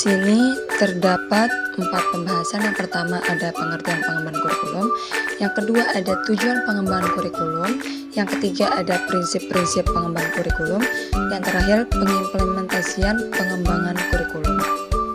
sini terdapat 4 pembahasan. Yang pertama ada pengertian pengembangan kurikulum, yang kedua ada tujuan pengembangan kurikulum, yang ketiga ada prinsip-prinsip pengembangan kurikulum, yang terakhir pengimplementasian pengembangan kurikulum.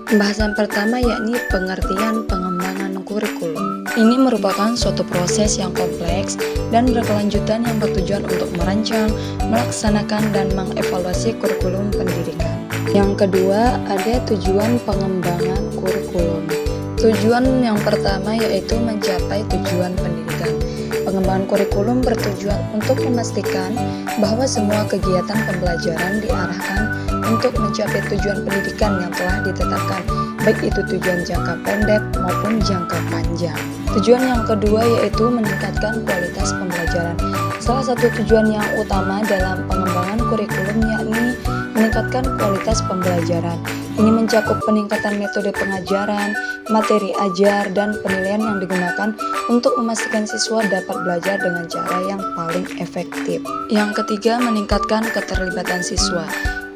Pembahasan pertama yakni pengertian pengembangan kurikulum. Ini merupakan suatu proses yang kompleks dan berkelanjutan yang bertujuan untuk merancang, melaksanakan, dan mengevaluasi kurikulum pendidikan. Yang kedua ada tujuan pengembangan kurikulum. Tujuan yang pertama yaitu mencapai tujuan pendidikan. Pengembangan kurikulum bertujuan untuk memastikan bahwa semua kegiatan pembelajaran diarahkan untuk mencapai tujuan pendidikan yang telah ditetapkan, baik itu tujuan jangka pendek maupun jangka panjang. Tujuan yang kedua yaitu meningkatkan kualitas pembelajaran. Salah satu tujuan yang utama dalam pengembangan kurikulum yakni meningkatkan kualitas pembelajaran. Ini mencakup peningkatan metode pengajaran, materi ajar, dan penilaian yang digunakan untuk memastikan siswa dapat belajar dengan cara yang paling efektif. Yang ketiga, meningkatkan keterlibatan siswa.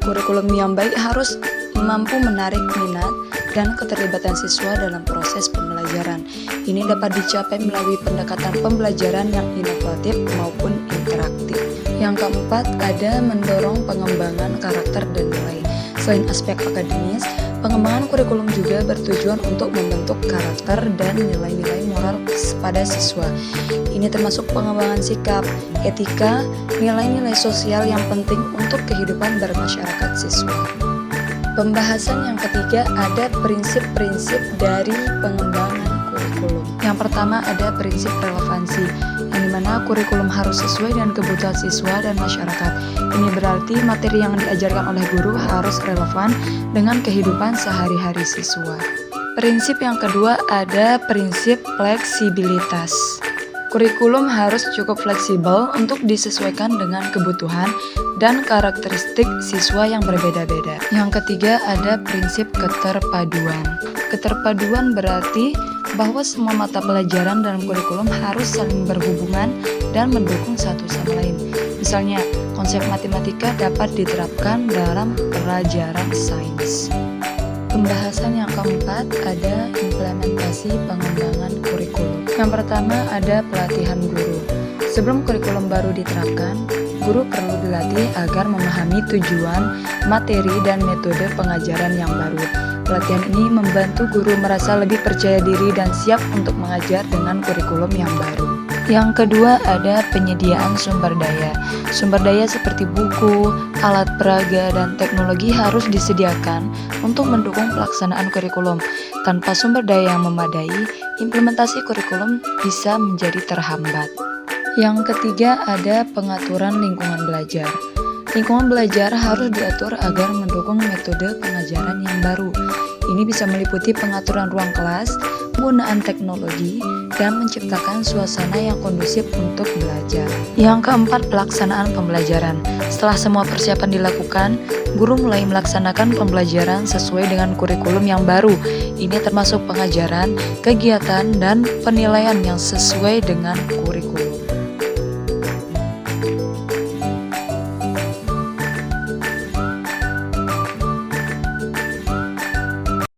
Kurikulum yang baik harus mampu menarik minat dan keterlibatan siswa dalam proses pembelajaran. Ini dapat dicapai melalui pendekatan pembelajaran yang inovatif maupun interaktif. Yang keempat, ada mendorong pengembangan karakter dan nilai. Selain aspek akademis, pengembangan kurikulum juga bertujuan untuk membentuk karakter dan nilai-nilai moral pada siswa. Ini termasuk pengembangan sikap, etika, nilai-nilai sosial yang penting untuk kehidupan bermasyarakat siswa. Pembahasan yang ketiga ada prinsip-prinsip dari pengembangan kurikulum. Yang pertama ada prinsip relevansi, yang dimana kurikulum harus sesuai dengan kebutuhan siswa dan masyarakat. Ini berarti materi yang diajarkan oleh guru harus relevan dengan kehidupan sehari-hari siswa. Prinsip yang kedua ada prinsip fleksibilitas. Kurikulum harus cukup fleksibel untuk disesuaikan dengan kebutuhan dan karakteristik siswa yang berbeda-beda. Yang ketiga ada prinsip keterpaduan. Keterpaduan berarti bahwa semua mata pelajaran dalam kurikulum harus saling berhubungan dan mendukung satu sama lain. Misalnya, konsep matematika dapat diterapkan dalam pelajaran sains. Pembahasan yang keempat ada implementasi pengembangan kurikulum. Yang pertama ada pelatihan guru. Sebelum kurikulum baru diterapkan, guru perlu dilatih agar memahami tujuan, materi, dan metode pengajaran yang baru. Pelatihan ini membantu guru merasa lebih percaya diri dan siap untuk mengajar dengan kurikulum yang baru. Yang kedua ada penyediaan sumber daya. Sumber daya seperti buku, alat peraga, dan teknologi harus disediakan untuk mendukung pelaksanaan kurikulum. Tanpa sumber daya yang memadai, implementasi kurikulum bisa menjadi terhambat. Yang ketiga ada pengaturan lingkungan belajar. Lingkungan belajar harus diatur agar mendukung metode pengajaran yang baru. Ini bisa meliputi pengaturan ruang kelas, penggunaan teknologi, dan menciptakan suasana yang kondusif untuk belajar. Yang keempat, pelaksanaan pembelajaran. Setelah semua persiapan dilakukan, guru mulai melaksanakan pembelajaran sesuai dengan kurikulum yang baru. Ini termasuk pengajaran, kegiatan, dan penilaian yang sesuai dengan kurikulum.